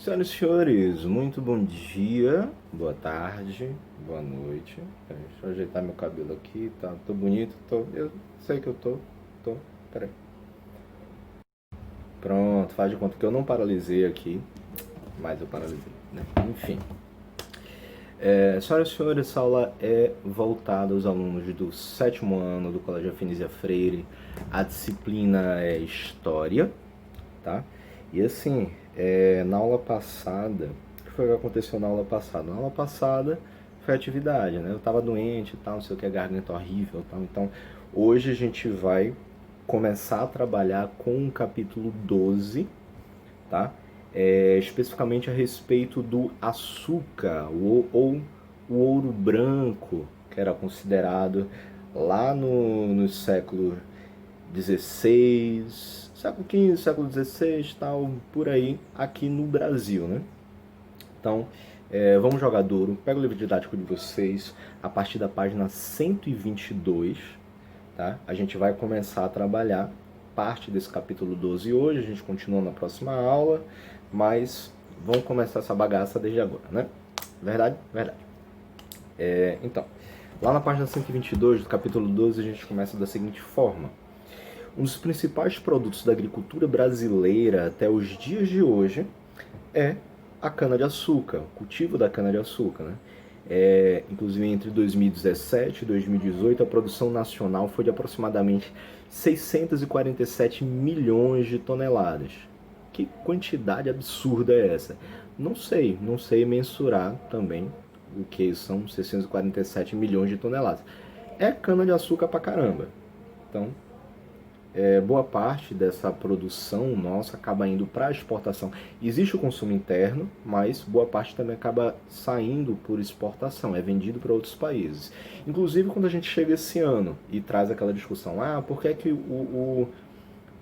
Senhoras e senhores, muito bom dia, boa tarde, boa noite. Deixa eu ajeitar meu cabelo aqui, tá? Tô bonito, tô. Eu sei que eu tô. Peraí. Pronto, faz de conta que eu não paralisei aqui, mas eu paralisei, né? Enfim. Senhoras e senhores, essa aula é voltada aos alunos do sétimo ano do Colégio Afinísia Freire. A disciplina é História, tá? E assim, na aula passada, o que foi que aconteceu na aula passada? Na aula passada foi atividade, né? Eu tava doente e tal, não sei o que, a garganta horrível e tal. Então, hoje a gente vai começar a trabalhar com o capítulo 12, tá? Especificamente a respeito do açúcar, ou o ouro branco, que era considerado lá no século XVI, século XV, século XVI, tal, por aí, aqui no Brasil, né? Então, vamos jogar duro. Pega o livro didático de vocês a partir da página 122, tá? A gente vai começar a trabalhar parte desse capítulo 12 hoje, a gente continua na próxima aula, mas vamos começar essa bagaça desde agora, né? Verdade? Verdade. Então, lá na página 122 do capítulo 12, a gente começa da seguinte forma. Um dos principais produtos da agricultura brasileira até os dias de hoje é a cana-de-açúcar, o cultivo da cana-de-açúcar, né? Inclusive entre 2017 e 2018 a produção nacional foi de aproximadamente 647 milhões de toneladas. Que quantidade absurda é essa? Não sei mensurar também o que são 647 milhões de toneladas. É cana-de-açúcar pra caramba. Então, boa parte dessa produção nossa acaba indo para exportação. Existe o consumo interno, mas boa parte também acaba saindo por exportação, é vendido para outros países. Inclusive quando a gente chega esse ano e traz aquela discussão, por que é que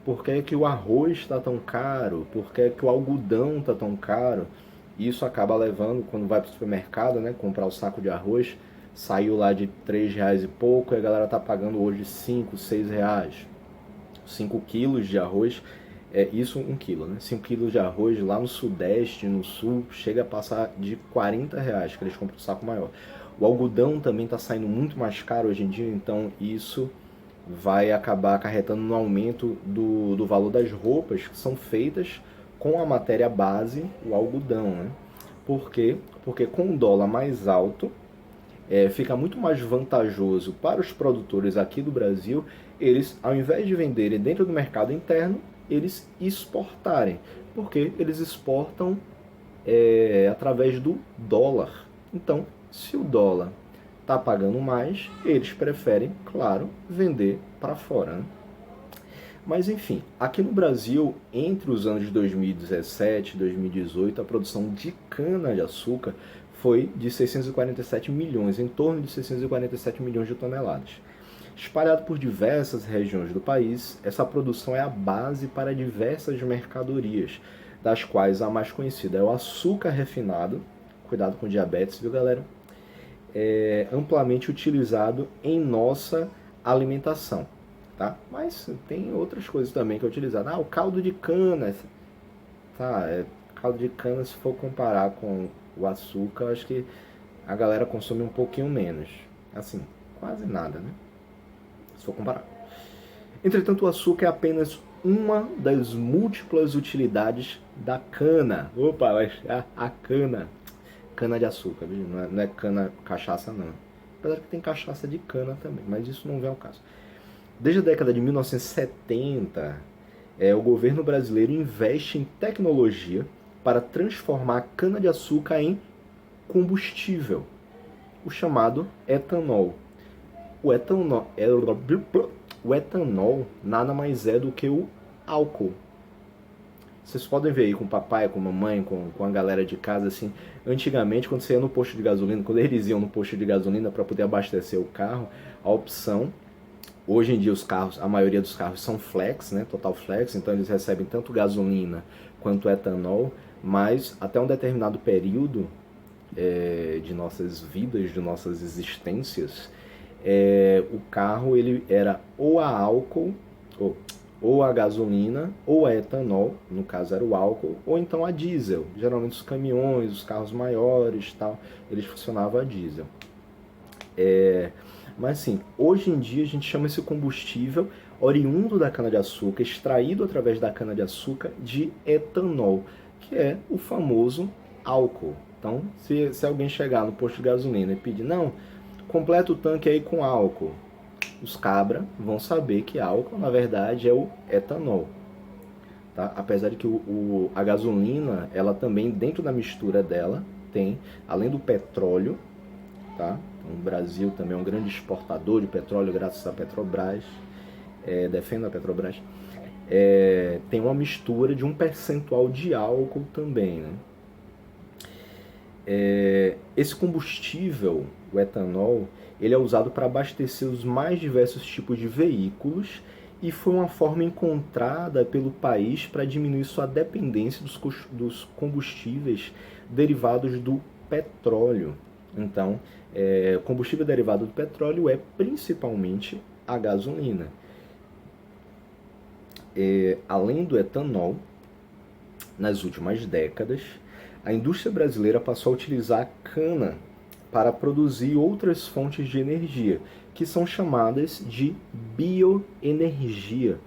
por que é que o arroz está tão caro? Por que é que o algodão está tão caro? Isso acaba levando, quando vai para o supermercado, né, comprar o saco de arroz, saiu lá de R$ 3 e pouco, e a galera tá pagando hoje 5, 6 reais. 5 quilos de arroz, isso 1 quilo, né? 5 quilos de arroz lá no Sudeste, no Sul, chega a passar de R$ 40, que eles compram um saco maior. O algodão também está saindo muito mais caro hoje em dia, então isso vai acabar acarretando no aumento do valor das roupas que são feitas com a matéria base, o algodão, né? Por quê? Porque com o dólar mais alto, fica muito mais vantajoso para os produtores aqui do Brasil eles, ao invés de venderem dentro do mercado interno, eles exportarem, porque eles exportam através do dólar. Então, se o dólar está pagando mais, eles preferem, claro, vender para fora, né? Mas enfim, aqui no Brasil, entre os anos de 2017 e 2018, a produção de cana-de-açúcar foi de 647 milhões, em torno de 647 milhões de toneladas. Espalhado por diversas regiões do país, essa produção é a base para diversas mercadorias, das quais a mais conhecida é o açúcar refinado, cuidado com diabetes, viu galera? Amplamente utilizado em nossa alimentação, tá? Mas tem outras coisas também que é utilizado. O caldo de cana, tá? Caldo de cana, se for comparar com o açúcar, acho que a galera consome um pouquinho menos. Assim, quase nada, né? Se for comparar. Entretanto, o açúcar é apenas uma das múltiplas utilidades da cana. Opa, a cana. Cana de açúcar, viu? Não é cana cachaça, não. Apesar que tem cachaça de cana também, mas isso não vem ao caso. Desde a década de 1970, o governo brasileiro investe em tecnologia para transformar a cana-de-açúcar em combustível, o chamado etanol. O etanol nada mais é do que o álcool. Vocês podem ver aí com o papai, com a mamãe, com a galera de casa, assim, antigamente quando você ia no posto de gasolina, quando eles iam no posto de gasolina para poder abastecer o carro, a opção, hoje em dia os carros, a maioria dos carros são flex, né, total flex, então eles recebem tanto gasolina quanto etanol, mas até um determinado período de nossas vidas, de nossas existências, o carro ele era ou a álcool, ou a gasolina, ou a etanol, no caso era o álcool, ou então a diesel. Geralmente os caminhões, os carros maiores, tal, eles funcionavam a diesel. Mas assim, hoje em dia a gente chama esse combustível oriundo da cana-de-açúcar, extraído através da cana-de-açúcar, de etanol, que é o famoso álcool. Então, se alguém chegar no posto de gasolina e pedir, não, completa o tanque aí com álcool, os cabra vão saber que álcool, na verdade, é o etanol. Tá? Apesar de que a gasolina, ela também, dentro da mistura dela, tem, além do petróleo, tá? Então, o Brasil também é um grande exportador de petróleo, graças à Petrobras, defendo a Petrobras, tem uma mistura de um percentual de álcool também, né? Esse combustível, o etanol, ele é usado para abastecer os mais diversos tipos de veículos e foi uma forma encontrada pelo país para diminuir sua dependência dos combustíveis derivados do petróleo. Então, combustível derivado do petróleo é principalmente a gasolina. Além do etanol, nas últimas décadas, a indústria brasileira passou a utilizar a cana para produzir outras fontes de energia, que são chamadas de bioenergia.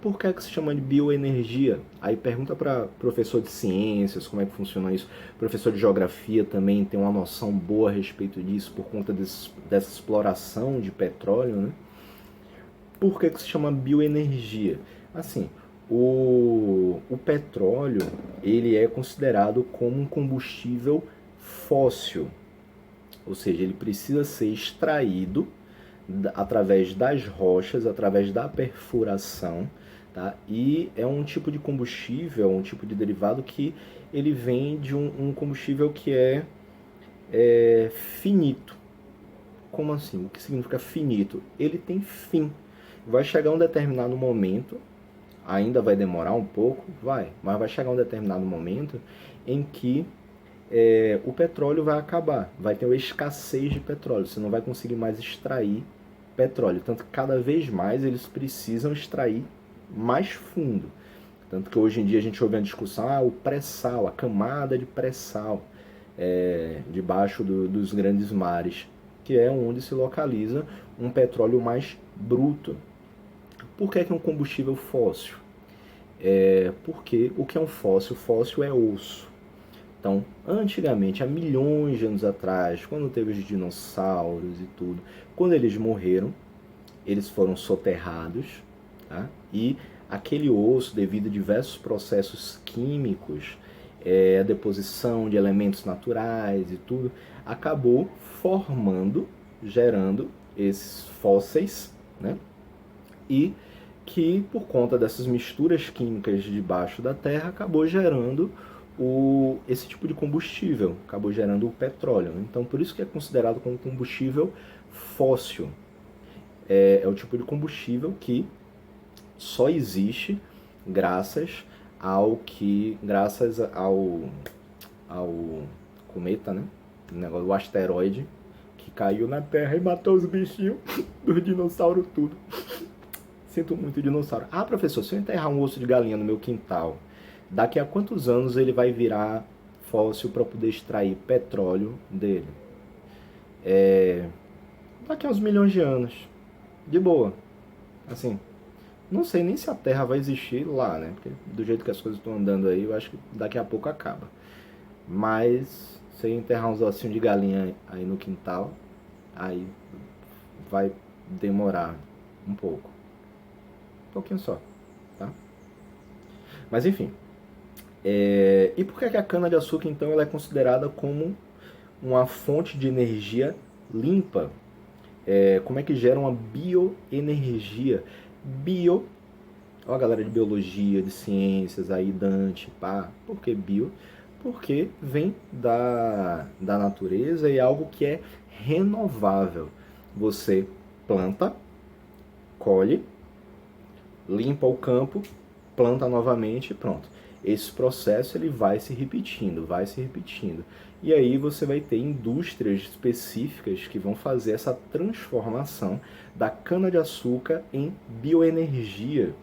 Por que se chama de bioenergia? Aí pergunta para professor de ciências como é que funciona isso. Professor de geografia também tem uma noção boa a respeito disso, por conta dessa exploração de petróleo, né? Por que se chama bioenergia? Assim, o petróleo, ele é considerado como um combustível fóssil, ou seja, ele precisa ser extraído através das rochas, através da perfuração, tá? E é um tipo de combustível, um tipo de derivado que ele vem de um combustível que é finito. Como assim? O que significa finito? Ele tem fim. Vai chegar um determinado momento, ainda vai demorar um pouco, mas vai chegar um determinado momento em que o petróleo vai acabar, vai ter uma escassez de petróleo, você não vai conseguir mais extrair petróleo, tanto que cada vez mais eles precisam extrair mais fundo, tanto que hoje em dia a gente ouve a discussão, o pré-sal, a camada de pré-sal debaixo dos grandes mares, que é onde se localiza um petróleo mais bruto. Por que é um combustível fóssil? Porque o que é um fóssil? Fóssil é osso. Então, antigamente, há milhões de anos atrás, quando teve os dinossauros e tudo, quando eles morreram, eles foram soterrados, tá? E aquele osso, devido a diversos processos químicos, a deposição de elementos naturais e tudo, acabou formando, gerando esses fósseis, né? E que, por conta dessas misturas químicas debaixo da terra, acabou gerando esse tipo de combustível, acabou gerando o petróleo. Então, por isso que é considerado como combustível fóssil. É o tipo de combustível que só existe graças ao cometa, né? O asteroide que caiu na Terra e matou os bichinhos dos dinossauros tudo. Sinto muito dinossauro. Ah, professor, se eu enterrar um osso de galinha no meu quintal, daqui a quantos anos ele vai virar fóssil para poder extrair petróleo dele? Daqui a uns milhões de anos. De boa. Assim, não sei nem se a Terra vai existir lá, né? Porque do jeito que as coisas estão andando aí, eu acho que daqui a pouco acaba. Mas se eu enterrar uns ossinhos de galinha aí no quintal, aí vai demorar um pouco. Um pouquinho só, tá? Mas enfim. E por que a cana-de-açúcar, então, ela é considerada como uma fonte de energia limpa? Como é que gera uma bioenergia? Bio, ó a galera de biologia, de ciências, aí Dante, pá. Por que bio? Porque vem da natureza e é algo que é renovável. Você planta, colhe, limpa o campo, planta novamente e pronto. Esse processo ele vai se repetindo, vai se repetindo. E aí você vai ter indústrias específicas que vão fazer essa transformação da cana-de-açúcar em bioenergia.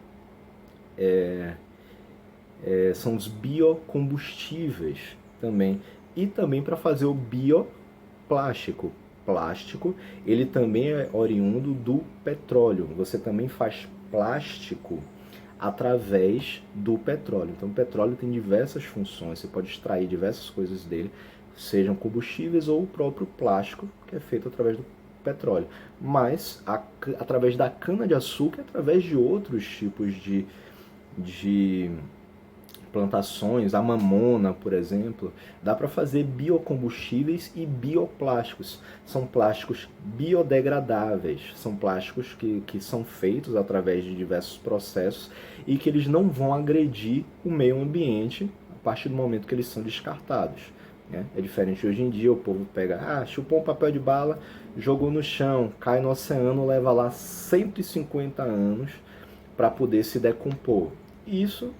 são os biocombustíveis também. E também para fazer o bioplástico. Plástico, ele também é oriundo do petróleo. Você também faz plástico através do petróleo. Então, o petróleo tem diversas funções, você pode extrair diversas coisas dele, sejam combustíveis ou o próprio plástico, que é feito através do petróleo. Mas, através da cana-de-açúcar, através de outros tipos de plantações, a mamona, por exemplo, dá para fazer biocombustíveis e bioplásticos. São plásticos biodegradáveis, são plásticos que são feitos através de diversos processos e que eles não vão agredir o meio ambiente a partir do momento que eles são descartados. Né? É diferente hoje em dia, o povo pega, chupou um papel de bala, jogou no chão, cai no oceano, leva lá 150 anos para poder se decompor. Isso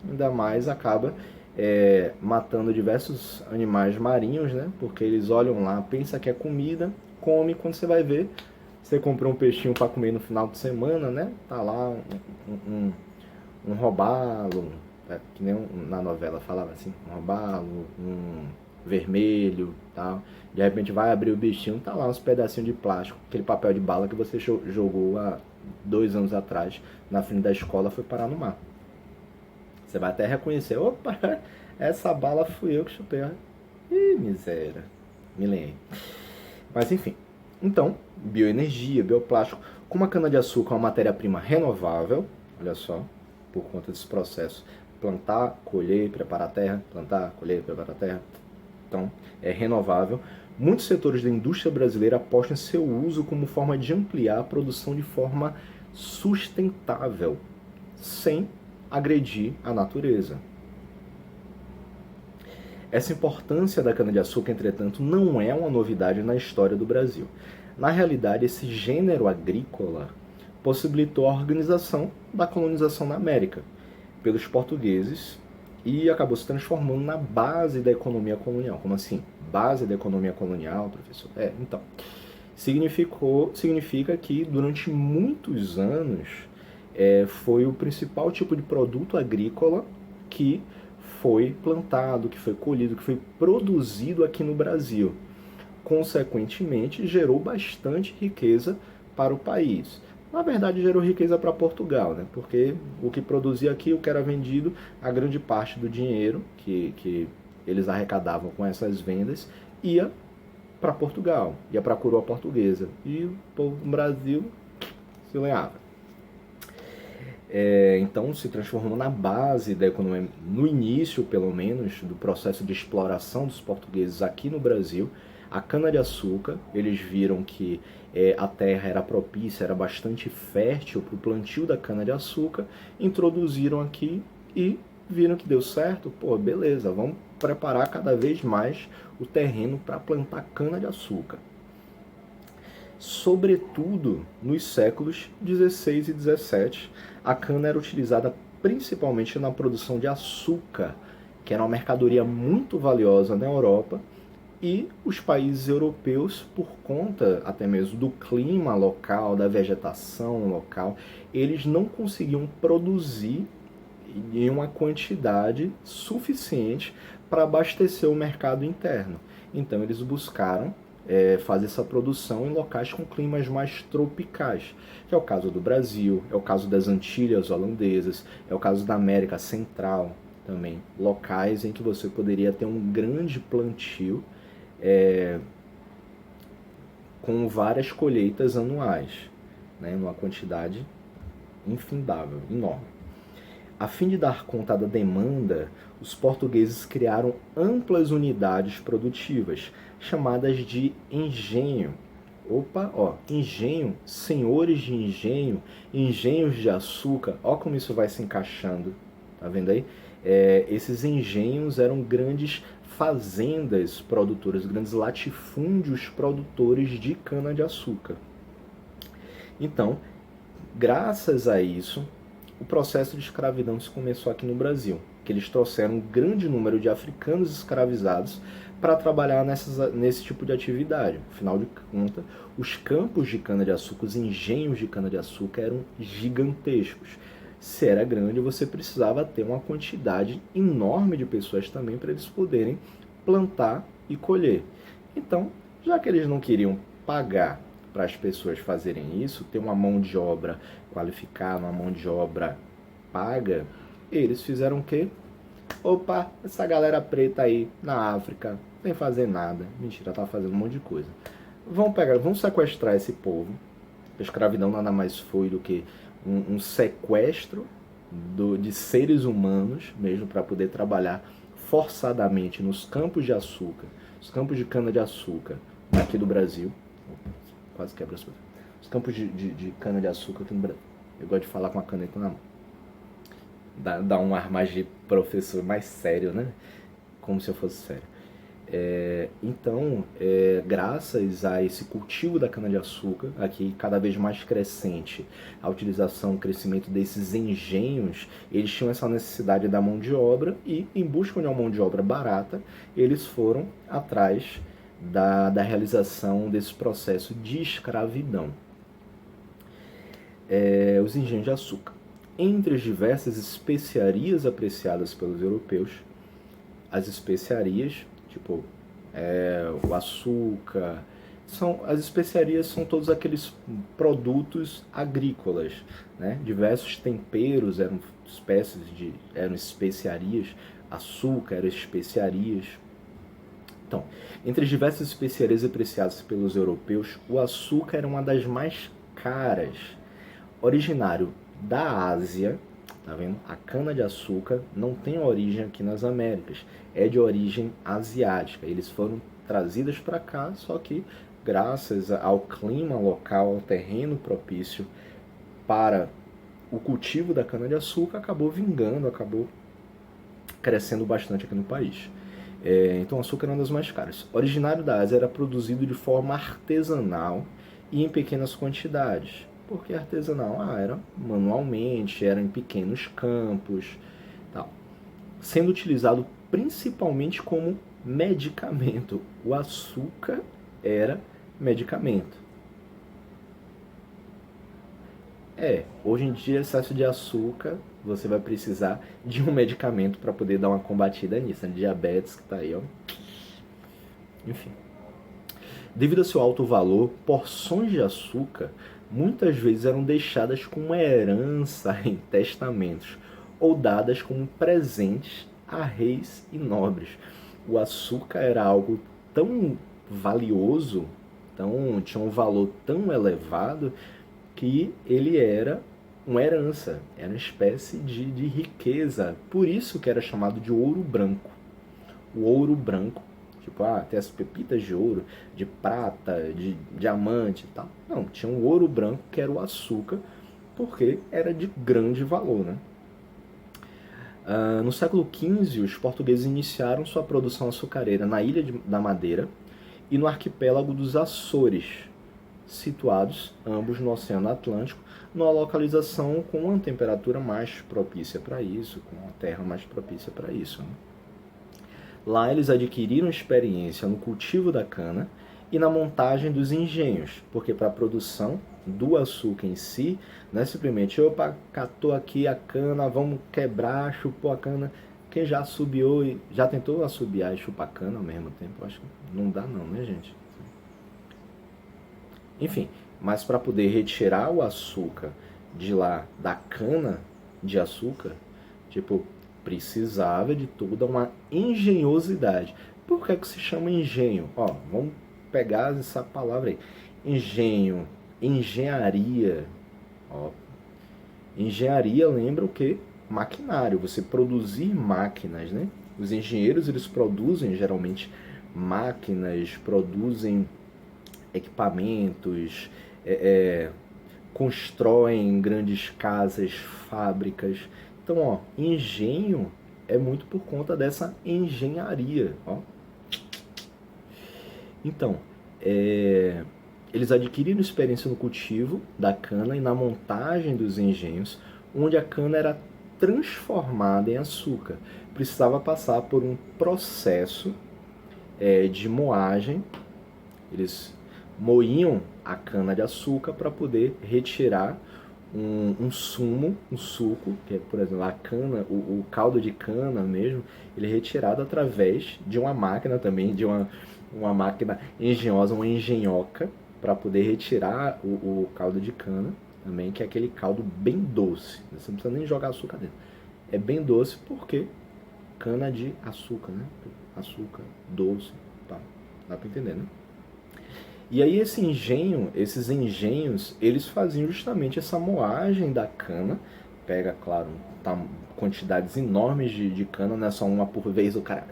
ainda mais acaba matando diversos animais marinhos, né? Porque eles olham lá, pensa que é comida, come, quando você vai ver, você comprou um peixinho para comer no final de semana, né? Tá lá um robalo, que nem na novela falava assim, um robalo, um vermelho, tal. De repente vai abrir o bichinho, tá lá uns pedacinhos de plástico, aquele papel de bala que você jogou há 2 anos atrás na frente da escola, foi parar no mar. Você vai até reconhecer, opa, essa bala fui eu que chutei. Ih, miséria, me lembrei. Mas enfim, então, bioenergia, bioplástico. Como a cana-de-açúcar é uma matéria-prima renovável, olha só, por conta desse processo, plantar, colher, preparar a terra, plantar, colher, preparar a terra, então é renovável. Muitos setores da indústria brasileira apostam em seu uso como forma de ampliar a produção de forma sustentável, sem agredir a natureza. Essa importância da cana-de-açúcar, entretanto, não é uma novidade na história do Brasil. Na realidade, esse gênero agrícola possibilitou a organização da colonização na América pelos portugueses e acabou se transformando na base da economia colonial. Como assim? Base da economia colonial, professor? Então, significa que durante muitos anos foi o principal tipo de produto agrícola que foi plantado, que foi colhido, que foi produzido aqui no Brasil. Consequentemente, gerou bastante riqueza para o país. Na verdade, gerou riqueza para Portugal, né? Porque o que produzia aqui, o que era vendido, a grande parte do dinheiro que eles arrecadavam com essas vendas ia para Portugal, ia para a coroa portuguesa. E o povo do Brasil se lenhava. Então se transformou na base da economia, no início pelo menos, do processo de exploração dos portugueses aqui no Brasil. A cana-de-açúcar, eles viram que a terra era propícia, era bastante fértil para o plantio da cana-de-açúcar, introduziram aqui e viram que deu certo, beleza, vamos preparar cada vez mais o terreno para plantar cana-de-açúcar. Sobretudo nos séculos 16 e 17, a cana era utilizada principalmente na produção de açúcar, que era uma mercadoria muito valiosa na Europa, e os países europeus, por conta até mesmo do clima local, da vegetação local, eles não conseguiam produzir em uma quantidade suficiente para abastecer o mercado interno. Então eles buscaram fazer essa produção em locais com climas mais tropicais, que é o caso do Brasil, é o caso das Antilhas holandesas, é o caso da América Central também, locais em que você poderia ter um grande plantio com várias colheitas anuais, né, numa quantidade infindável, enorme. A fim de dar conta da demanda, os portugueses criaram amplas unidades produtivas, chamadas de engenho. Engenho, senhores de engenho, engenhos de açúcar, como isso vai se encaixando, tá vendo aí? Esses engenhos eram grandes fazendas produtoras, grandes latifúndios produtores de cana-de-açúcar. Então, graças a isso, o processo de escravidão se começou aqui no Brasil, que eles trouxeram um grande número de africanos escravizados para trabalhar nesse tipo de atividade. Afinal de contas, os campos de cana-de-açúcar, os engenhos de cana-de-açúcar eram gigantescos. Se era grande, você precisava ter uma quantidade enorme de pessoas também para eles poderem plantar e colher. Então, já que eles não queriam pagar para as pessoas fazerem isso, ter uma mão de obra qualificada, uma mão de obra paga, eles fizeram o quê? Opa, essa galera preta aí na África sem fazer nada. Mentira, tá fazendo um monte de coisa. Vamos sequestrar esse povo. A escravidão nada mais foi do que um sequestro de seres humanos, mesmo para poder trabalhar forçadamente nos campos de açúcar, os campos de cana-de-açúcar aqui do Brasil. Quase quebra as coisas. Os campos de cana-de-açúcar aqui no Brasil. Eu gosto de falar com a caneta na mão. Dá um ar mais de professor mais sério, né? Como se eu fosse sério. Então, graças a esse cultivo da cana-de-açúcar, aqui cada vez mais crescente, a utilização, o crescimento desses engenhos, eles tinham essa necessidade da mão de obra e, em busca de uma mão de obra barata, eles foram atrás da realização desse processo de escravidão. Os engenhos de açúcar. Entre as diversas especiarias apreciadas pelos europeus, as especiarias, tipo o açúcar, as especiarias são todos aqueles produtos agrícolas, né? Diversos temperos eram especiarias, açúcar eram especiarias. Então, entre as diversas especiarias apreciadas pelos europeus, o açúcar era uma das mais caras. Originário da Ásia, tá vendo? A cana-de-açúcar não tem origem aqui nas Américas, é de origem asiática. Eles foram trazidos para cá, só que graças ao clima local, ao terreno propício para o cultivo da cana-de-açúcar, acabou vingando, acabou crescendo bastante aqui no país. Então o açúcar era uma das mais caras. Originário da Ásia, era produzido de forma artesanal e em pequenas quantidades. Por que artesanal? Era manualmente, era em pequenos campos, tal. Sendo utilizado principalmente como medicamento. O açúcar era medicamento. Hoje em dia, excesso de açúcar, você vai precisar de um medicamento para poder dar uma combatida nisso, né? Diabetes, que tá aí, ó. Enfim. Devido ao seu alto valor, porções de açúcar muitas vezes eram deixadas como herança em testamentos ou dadas como presentes a reis e nobres. O açúcar era algo tão valioso, tinha um valor tão elevado, que ele era uma herança, era uma espécie de riqueza. Por isso que era chamado de ouro branco. O ouro branco, tipo, tem as pepitas de ouro, de prata, de diamante e tal. Não, tinha um ouro branco que era o açúcar, porque era de grande valor, né? No século XV, os portugueses iniciaram sua produção açucareira na Ilha da Madeira e no arquipélago dos Açores, situados ambos no Oceano Atlântico, numa localização com uma temperatura mais propícia para isso, com uma terra mais propícia para isso, né? Lá eles adquiriram experiência no cultivo da cana e na montagem dos engenhos, porque para a produção do açúcar em si, não é simplesmente, opa, catou aqui a cana, vamos quebrar, chupou a cana. Quem já assobiou e já tentou assobiar e chupar cana ao mesmo tempo? Acho que não dá não, né, gente? Enfim, mas para poder retirar o açúcar de lá, da cana de açúcar, tipo, precisava de toda uma engenhosidade. Por que se chama engenho? Vamos pegar essa palavra aí. Engenho, engenharia. Engenharia lembra o quê? Maquinário, você produzir máquinas, né? Os engenheiros, eles produzem geralmente máquinas, produzem equipamentos, constroem grandes casas, fábricas. Então, engenho é muito por conta dessa engenharia. Então, eles adquiriram experiência no cultivo da cana e na montagem dos engenhos, onde a cana era transformada em açúcar. Precisava passar por um processo de moagem. Eles moíam a cana de açúcar para poder retirar um sumo, um suco, que é, por exemplo, a cana, o caldo de cana mesmo, ele é retirado através de uma máquina também, de uma máquina engenhosa, uma engenhoca, para poder retirar o caldo de cana também, que é aquele caldo bem doce. Você não precisa nem jogar açúcar dentro. É bem doce porque cana de açúcar, né? Açúcar, doce, tá? Dá pra entender, né? E aí esses engenhos, eles faziam justamente essa moagem da cana. Pega, claro, tá, quantidades enormes de cana, não é só uma por vez o cara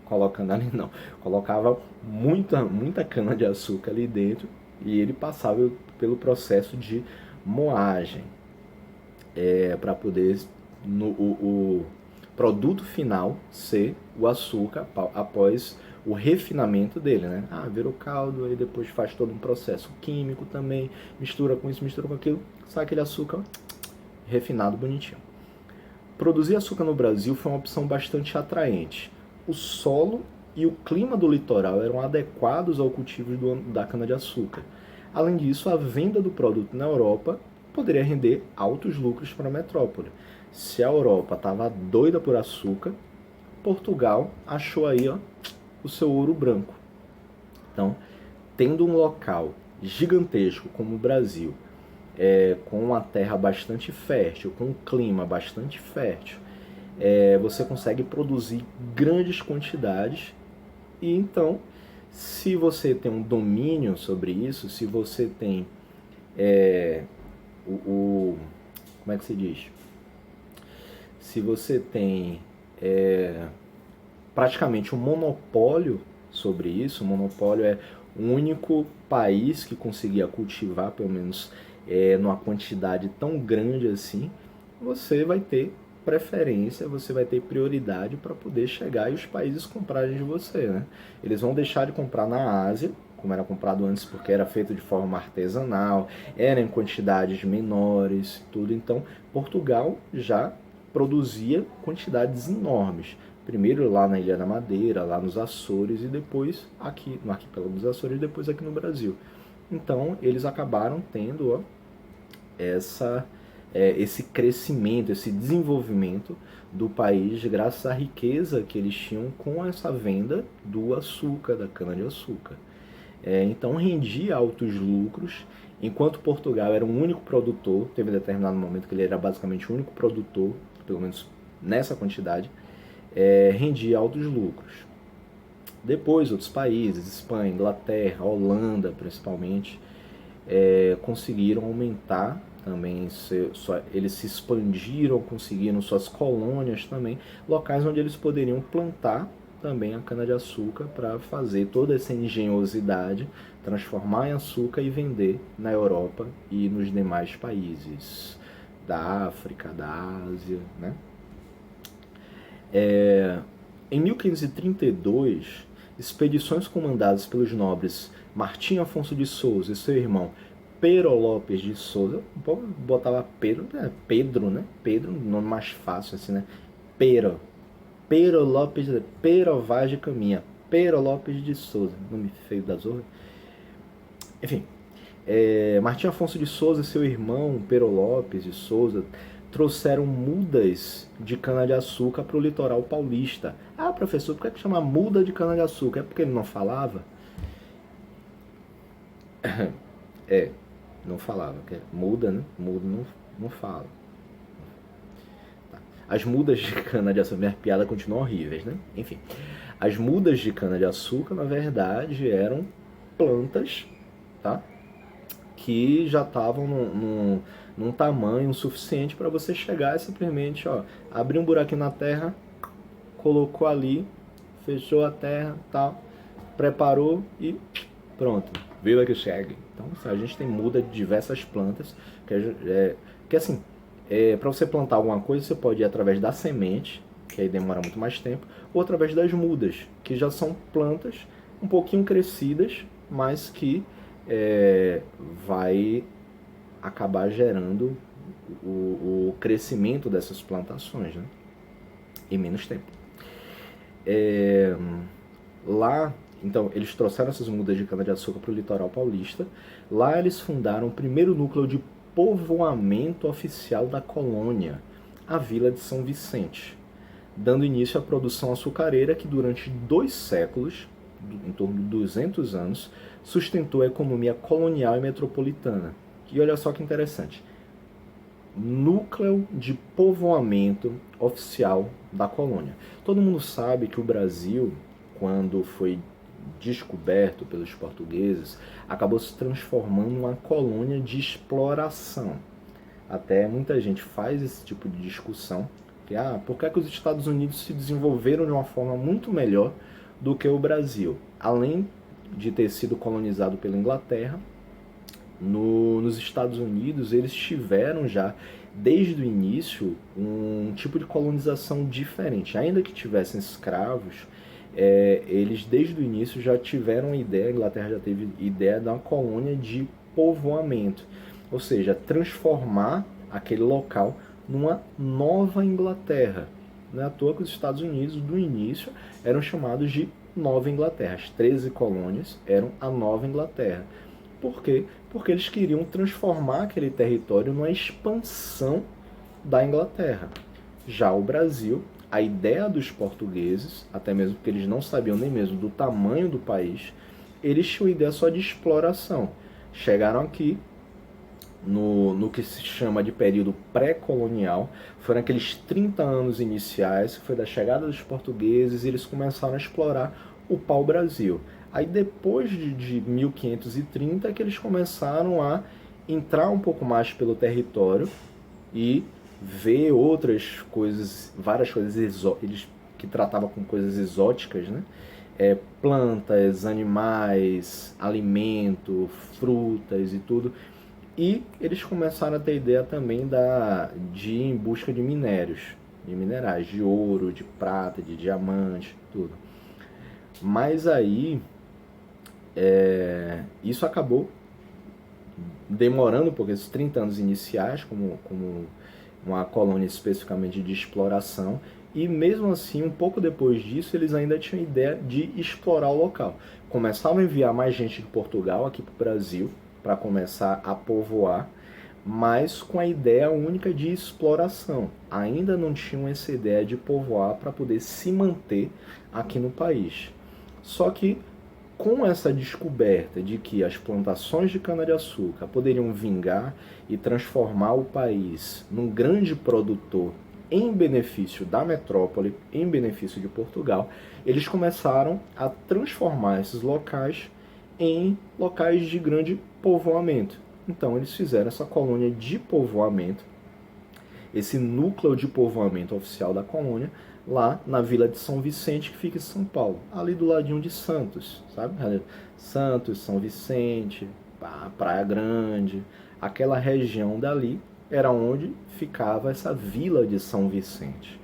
colocando ali, não. Colocava muita cana de açúcar ali dentro e ele passava pelo processo de moagem para poder o produto final ser o açúcar após o refinamento dele, né? Ah, virou caldo, aí depois faz todo um processo químico também, mistura com isso, mistura com aquilo, sai aquele açúcar refinado, bonitinho. Produzir açúcar no Brasil foi uma opção bastante atraente. O solo e o clima do litoral eram adequados ao cultivo da cana-de-açúcar. Além disso, a venda do produto na Europa poderia render altos lucros para a metrópole. Se a Europa estava doida por açúcar, Portugal achou aí o seu ouro branco. Então, tendo um local gigantesco como o Brasil, com uma terra bastante fértil, com um clima bastante fértil, você consegue produzir grandes quantidades e então, se você tem um domínio sobre isso, se você tem como é que se diz? Se você tem praticamente um monopólio sobre isso, o monopólio é o único país que conseguia cultivar, pelo menos numa quantidade tão grande assim, você vai ter preferência, você vai ter prioridade para poder chegar e os países comprarem de você, né? Eles vão deixar de comprar na Ásia, como era comprado antes, porque era feito de forma artesanal, era em quantidades menores, tudo. Então, Portugal já produzia quantidades enormes. Primeiro lá na Ilha da Madeira, lá nos Açores e depois aqui no arquipélago dos Açores e depois aqui no Brasil. Então, eles acabaram tendo esse crescimento, esse desenvolvimento do país graças à riqueza que eles tinham com essa venda do açúcar, da cana-de-açúcar. Então rendia altos lucros, enquanto Portugal era o único produtor, teve um determinado momento que ele era basicamente o único produtor, pelo menos nessa quantidade, rendia altos lucros. Depois outros países, Espanha, Inglaterra, Holanda principalmente, conseguiram aumentar também, eles se expandiram, conseguiram suas colônias também, locais onde eles poderiam plantar também a cana-de-açúcar para fazer toda essa engenhosidade, transformar em açúcar e vender na Europa e nos demais países da África, da Ásia, né? Em 1532, expedições comandadas pelos nobres Martim Afonso de Souza e seu irmão Pero Lopes de Souza, o povo botava Pedro, né? Pedro, nome mais fácil assim, né? Pero Lopes, Pero Vaz de Caminha, Pero Lopes de Souza, nome feio da zorra. Enfim, Martim Afonso de Souza e seu irmão Pero Lopes de Souza trouxeram mudas de cana-de-açúcar para o litoral paulista. Ah, professor, por que chama muda de cana-de-açúcar? É porque ele não falava? Não falava. Muda, né? Muda não fala. As mudas de cana-de-açúcar, minhas piadas continuam horríveis, né? Enfim, as mudas de cana-de-açúcar, na verdade, eram plantas, tá? Que já estavam num tamanho suficiente para você chegar e simplesmente, abrir um buraquinho na terra, colocou ali, fechou a terra, tal, preparou e pronto, vida que segue. Então, a gente tem muda de diversas plantas, que assim, para você plantar alguma coisa, você pode ir através da semente, que aí demora muito mais tempo, ou através das mudas, que já são plantas um pouquinho crescidas, mas que vai acabar gerando o crescimento dessas plantações, né? Em menos tempo. Lá Então, eles trouxeram essas mudas de cana-de-açúcar para o litoral paulista. Lá eles fundaram o primeiro núcleo de povoamento oficial da colônia, a Vila de São Vicente, dando início à produção açucareira que durante 2 séculos, em torno de 200 anos, sustentou a economia colonial e metropolitana. E olha só que interessante, núcleo de povoamento oficial da colônia. Todo mundo sabe que o Brasil, quando foi descoberto pelos portugueses, acabou se transformando numa colônia de exploração. Até muita gente faz esse tipo de discussão, que por que os Estados Unidos se desenvolveram de uma forma muito melhor do que o Brasil? Além de ter sido colonizado pela Inglaterra, nos Estados Unidos eles tiveram já, desde o início, um tipo de colonização diferente. Ainda que tivessem escravos, eles desde o início já tiveram ideia, a Inglaterra já teve ideia de uma colônia de povoamento, ou seja, transformar aquele local numa nova Inglaterra. Não é à toa que os Estados Unidos, do início, eram chamados de Nova Inglaterra. As 13 colônias eram a Nova Inglaterra. Por quê? Porque eles queriam transformar aquele território numa expansão da Inglaterra. Já o Brasil, a ideia dos portugueses, até mesmo porque eles não sabiam nem mesmo do tamanho do país, eles tinham ideia só de exploração. Chegaram aqui no que se chama de período pré-colonial, foram aqueles 30 anos iniciais, que foi da chegada dos portugueses, e eles começaram a explorar o pau-brasil. Aí depois de 1530 é que eles começaram a entrar um pouco mais pelo território e ver outras coisas, várias coisas eles que tratavam com coisas exóticas, né? Plantas, animais, alimento, frutas e tudo. E eles começaram a ter ideia também de ir em busca de minérios, de minerais, de ouro, de prata, de diamante, tudo. Mas aí, isso acabou demorando, porque esses 30 anos iniciais, como uma colônia especificamente de exploração, e mesmo assim, um pouco depois disso, eles ainda tinham ideia de explorar o local. Começavam a enviar mais gente de Portugal aqui para o Brasil, para começar a povoar, mas com a ideia única de exploração. Ainda não tinham essa ideia de povoar para poder se manter aqui no país. Só que com essa descoberta de que as plantações de cana-de-açúcar poderiam vingar e transformar o país num grande produtor em benefício da metrópole, em benefício de Portugal, eles começaram a transformar esses locais em locais de grande povoamento. Então eles fizeram essa colônia de povoamento, esse núcleo de povoamento oficial da colônia, lá na Vila de São Vicente, que fica em São Paulo, ali do ladinho de Santos, sabe? Santos, São Vicente, Praia Grande, aquela região dali era onde ficava essa Vila de São Vicente.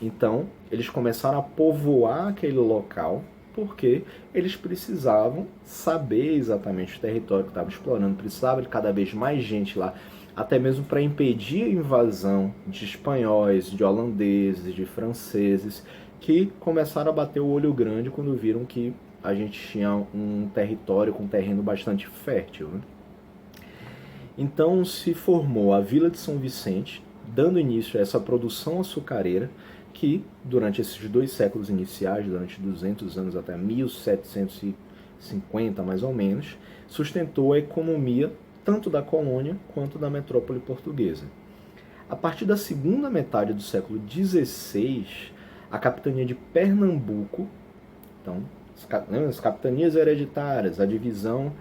Então eles começaram a povoar aquele local, porque eles precisavam saber exatamente o território que estavam explorando, precisava de cada vez mais gente lá, até mesmo para impedir a invasão de espanhóis, de holandeses, de franceses, que começaram a bater o olho grande quando viram que a gente tinha um território com um terreno bastante fértil, né? Então se formou a Vila de São Vicente, dando início a essa produção açucareira, que durante esses 2 séculos iniciais, durante 200 anos até 1750 mais ou menos, sustentou a economia tanto da colônia quanto da metrópole portuguesa. A partir da segunda metade do século XVI, a capitania de Pernambuco, então, as capitanias hereditárias, a divisão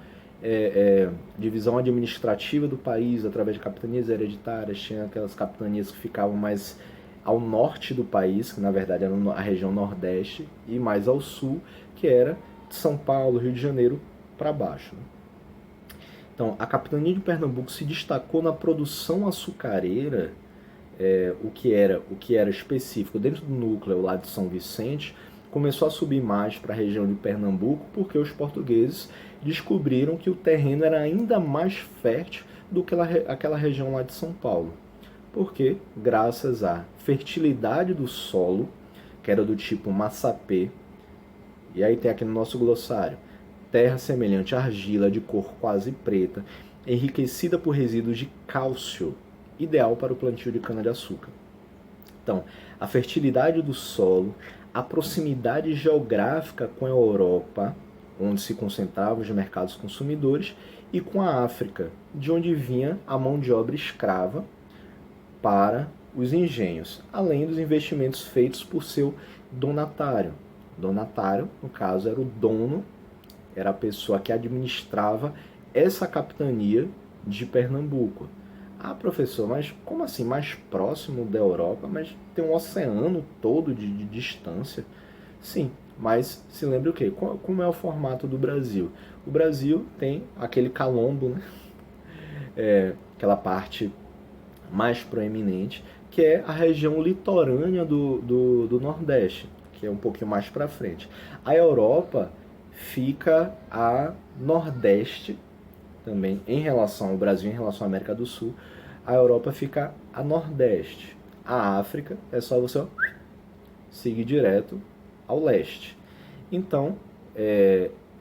administrativa do país através de capitanias hereditárias, tinha aquelas capitanias que ficavam mais ao norte do país, que na verdade era a região nordeste, e mais ao sul, que era de São Paulo, Rio de Janeiro, para baixo. Então, a capitania de Pernambuco se destacou na produção açucareira, o que era específico dentro do núcleo lá de São Vicente, começou a subir mais para a região de Pernambuco, porque os portugueses descobriram que o terreno era ainda mais fértil do que aquela região lá de São Paulo. Porque, graças à fertilidade do solo, que era do tipo massapê, E aí tem aqui no nosso glossário: terra semelhante à argila, de cor quase preta, enriquecida por resíduos de cálcio, ideal para o plantio de cana-de-açúcar. Então, a fertilidade do solo, a proximidade geográfica com a Europa, onde se concentravam os mercados consumidores, e com a África, de onde vinha a mão de obra escrava para os engenhos, além dos investimentos feitos por seu donatário. Donatário, no caso, era o dono, era a pessoa que administrava essa capitania de Pernambuco. Ah, professor, mas como assim? Mais próximo da Europa? Mas tem um oceano todo de distância. Sim, mas se lembra o quê? Como é o formato do Brasil? O Brasil tem aquele calombo, né? Aquela parte mais proeminente, que é a região litorânea do Nordeste, que é um pouquinho mais para frente. A Europa fica a Nordeste também, em relação ao Brasil, em relação à América do Sul. A Europa fica a Nordeste. A África é só você seguir direto ao leste. Então,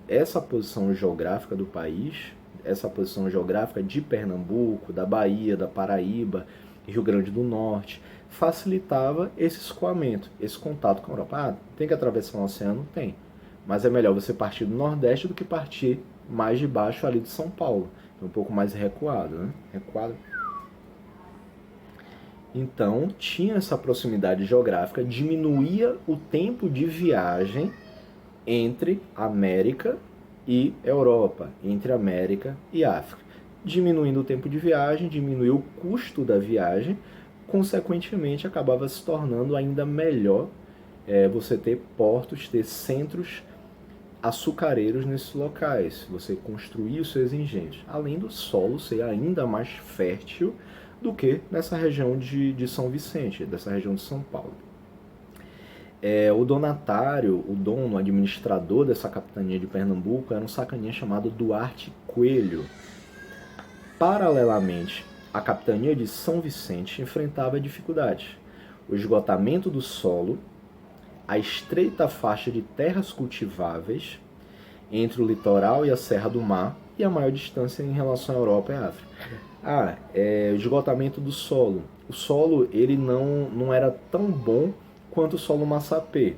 essa posição geográfica do país, essa posição geográfica de Pernambuco, da Bahia, da Paraíba, Rio Grande do Norte, facilitava esse escoamento, esse contato com a Europa. Ah, tem que atravessar um oceano? Tem. Mas é melhor você partir do Nordeste do que partir mais de baixo ali de São Paulo. Um pouco mais recuado, né? Recuado. Então, tinha essa proximidade geográfica, diminuía o tempo de viagem entre América e Europa, entre América e África. Diminuindo o tempo de viagem, diminuiu o custo da viagem, consequentemente acabava se tornando ainda melhor você ter portos, ter centros açucareiros nesses locais, você construir os seus engenhos, além do solo ser ainda mais fértil do que nessa região de São Vicente, dessa região de São Paulo. O donatário, o dono, o administrador dessa capitania de Pernambuco era um sacaninha chamado Duarte Coelho. Paralelamente, a capitania de São Vicente enfrentava dificuldades: o esgotamento do solo, a estreita faixa de terras cultiváveis entre o litoral e a Serra do Mar e a maior distância em relação à Europa e à África. Esgotamento do solo. O solo ele não era tão bom quanto o solo massapê.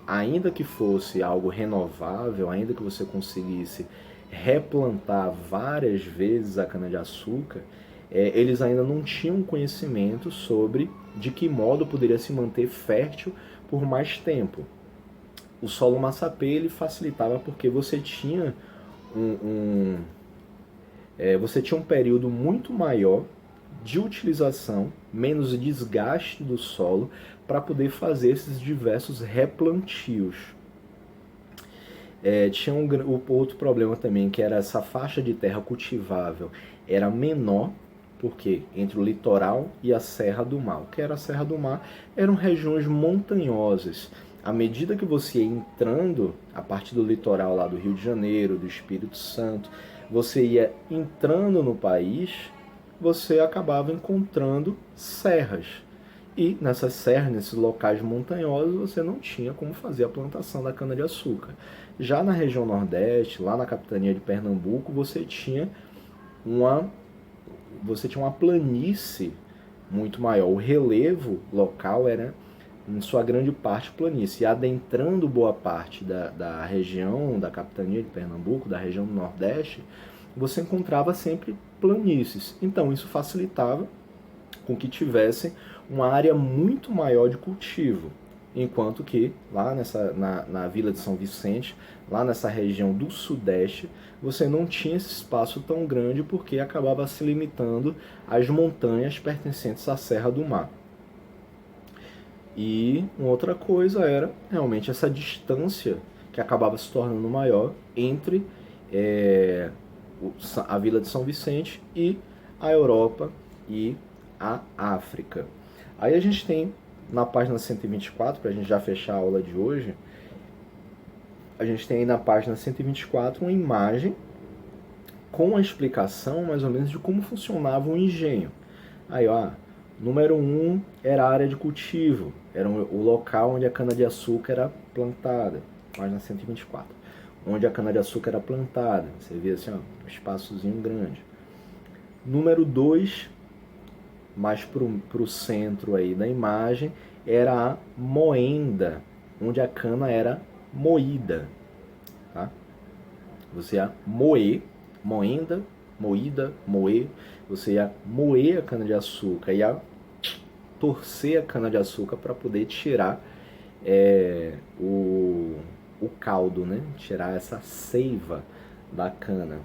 Ainda que fosse algo renovável, ainda que você conseguisse replantar várias vezes a cana-de-açúcar, eles ainda não tinham conhecimento sobre de que modo poderia se manter fértil por mais tempo. O solo massapê ele facilitava porque você tinha você tinha um período muito maior de utilização, menos desgaste do solo, para poder fazer esses diversos replantios. Tinha outro problema também, que era essa faixa de terra cultivável era menor, porque entre o litoral e a Serra do Mar. O que era a Serra do Mar? Eram regiões montanhosas. À medida que você ia entrando, a partir do litoral lá do Rio de Janeiro, do Espírito Santo, você ia entrando no país, você acabava encontrando serras. E nessas serras, nesses locais montanhosos, você não tinha como fazer a plantação da cana-de-açúcar. Já na região Nordeste, lá na capitania de Pernambuco, você tinha uma planície muito maior. O relevo local era, em sua grande parte, planície. E adentrando boa parte da região, da capitania de Pernambuco, da região do Nordeste, você encontrava sempre planícies. Então, isso facilitava com que tivesse uma área muito maior de cultivo. Enquanto que lá na Vila de São Vicente, lá nessa região do Sudeste, você não tinha esse espaço tão grande porque acabava se limitando às montanhas pertencentes à Serra do Mar. E uma outra coisa era realmente essa distância que acabava se tornando maior entre a Vila de São Vicente e a Europa e a África. Aí a gente tem na página 124, para a gente já fechar a aula de hoje, a gente tem aí na página 124 uma imagem com a explicação mais ou menos de como funcionava o engenho. Aí, ó, número 1 era a área de cultivo, era o local onde a cana-de-açúcar era plantada. página 124, onde a cana-de-açúcar era plantada. Você vê assim, ó, um espaçozinho grande. Número 2, mais para o centro aí da imagem, era a moenda, onde a cana era moída. Tá? Você ia moer, moenda, moída, moer. Você ia moer a cana-de-açúcar, ia torcer a cana-de-açúcar para poder tirar o caldo, né? Tirar essa seiva da cana.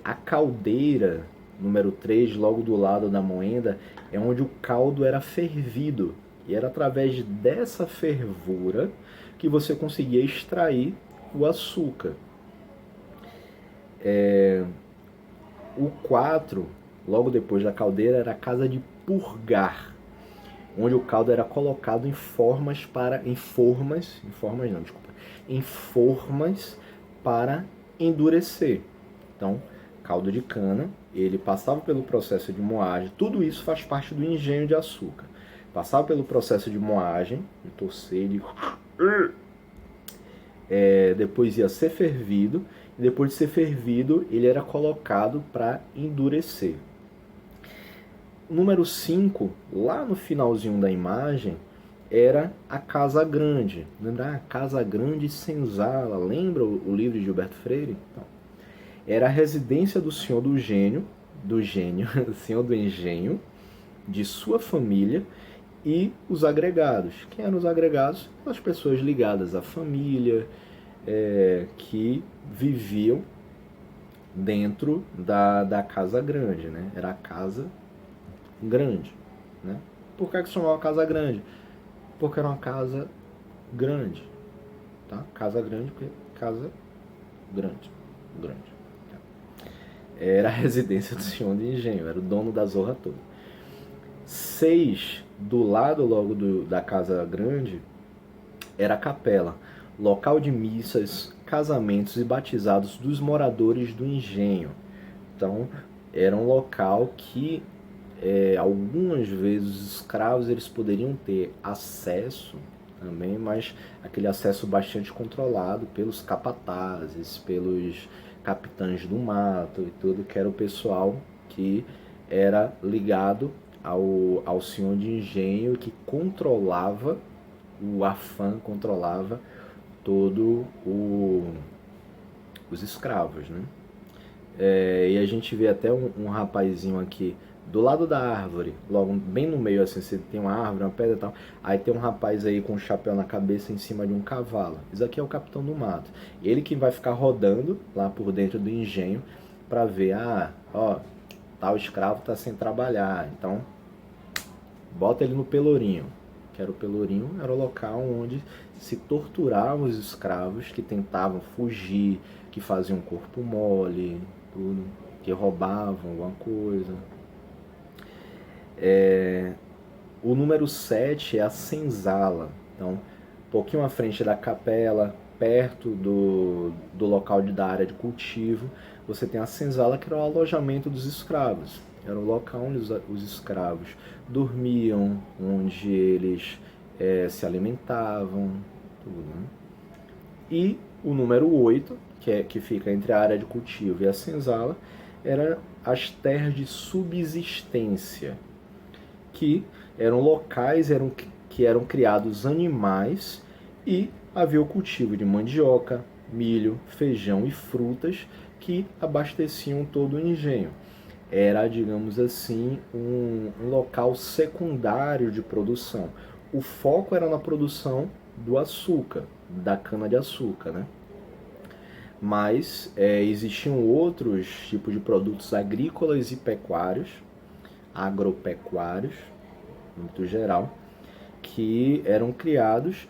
A caldeira, número 3, logo do lado da moenda, é onde o caldo era fervido. E era através dessa fervura que você conseguia extrair o açúcar. O 4, logo depois da caldeira, era a casa de purgar, onde o caldo era colocado em formas para endurecer. Então, caldo de cana, ele passava pelo processo de moagem. Tudo isso faz parte do engenho de açúcar. Passava pelo processo de moagem, de torcer, depois ia ser fervido, e depois de ser fervido, ele era colocado para endurecer. Número 5, lá no finalzinho da imagem, era a Casa Grande. Lembra? Casa Grande Senzala. Lembra o livro de Gilberto Freire? Então, era a residência do senhor do senhor do engenho, de sua família e os agregados. Quem eram os agregados? As pessoas ligadas à família, que viviam dentro da Casa Grande, né? Era a Casa Grande, né? Por que se chamava Casa Grande? Porque era uma casa grande, tá? Casa Grande porque casa grande. Era a residência do senhor de engenho, era o dono da zorra toda. 6, do lado logo da Casa Grande, era a capela, local de missas, casamentos e batizados dos moradores do engenho. Então, era um local que algumas vezes os escravos eles poderiam ter acesso também, mas aquele acesso bastante controlado pelos capatazes, pelos capitães do mato e tudo, que era o pessoal que era ligado ao senhor de engenho, que controlava o afã, controlava todo os escravos, né? E a gente vê até um rapazinho aqui do lado da árvore, logo bem no meio, assim, você tem uma árvore, uma pedra e tal, aí tem um rapaz aí com um chapéu na cabeça em cima de um cavalo. Isso aqui é o capitão do mato. Ele que vai ficar rodando lá por dentro do engenho para ver, tal escravo tá sem trabalhar, então bota ele no pelourinho. Que era o pelourinho, era o local onde se torturavam os escravos que tentavam fugir, que faziam corpo mole, tudo, que roubavam alguma coisa. O número 7 é a senzala. Então, um pouquinho à frente da capela, perto do local da área de cultivo, você tem a senzala, que era o alojamento dos escravos. Era o local onde os escravos dormiam, onde eles se alimentavam, tudo, né? E o número 8, que fica entre a área de cultivo e a senzala, eram as terras de subsistência, que eram locais que eram criados animais e havia o cultivo de mandioca, milho, feijão e frutas que abasteciam todo o engenho. Era, digamos assim, um local secundário de produção. O foco era na produção do açúcar, da cana-de-açúcar, né? Mas existiam outros tipos de produtos agrícolas e pecuários, agropecuários, muito geral, que eram criados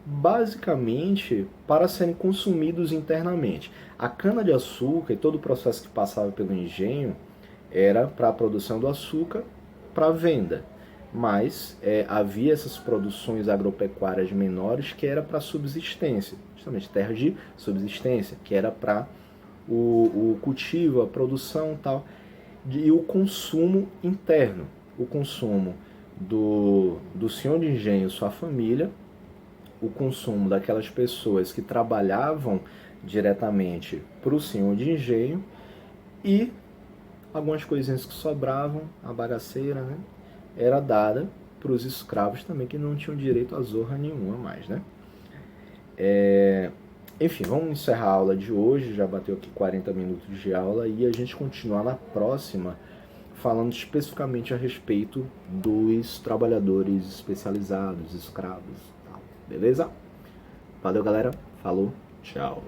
basicamente para serem consumidos internamente. A cana-de-açúcar e todo o processo que passava pelo engenho era para a produção do açúcar para venda, mas havia essas produções agropecuárias menores que era para subsistência, justamente terras de subsistência, que era para o cultivo, a produção e tal, e o consumo interno, o consumo do senhor de engenho, sua família, o consumo daquelas pessoas que trabalhavam diretamente para o senhor de engenho, e algumas coisinhas que sobravam, a bagaceira, né, era dada para os escravos também, que não tinham direito a zorra nenhuma mais, né? Enfim, vamos encerrar a aula de hoje, já bateu aqui 40 minutos de aula, e a gente continuar na próxima falando especificamente a respeito dos trabalhadores especializados, escravos, tal. Beleza? Valeu, galera. Falou. Tchau.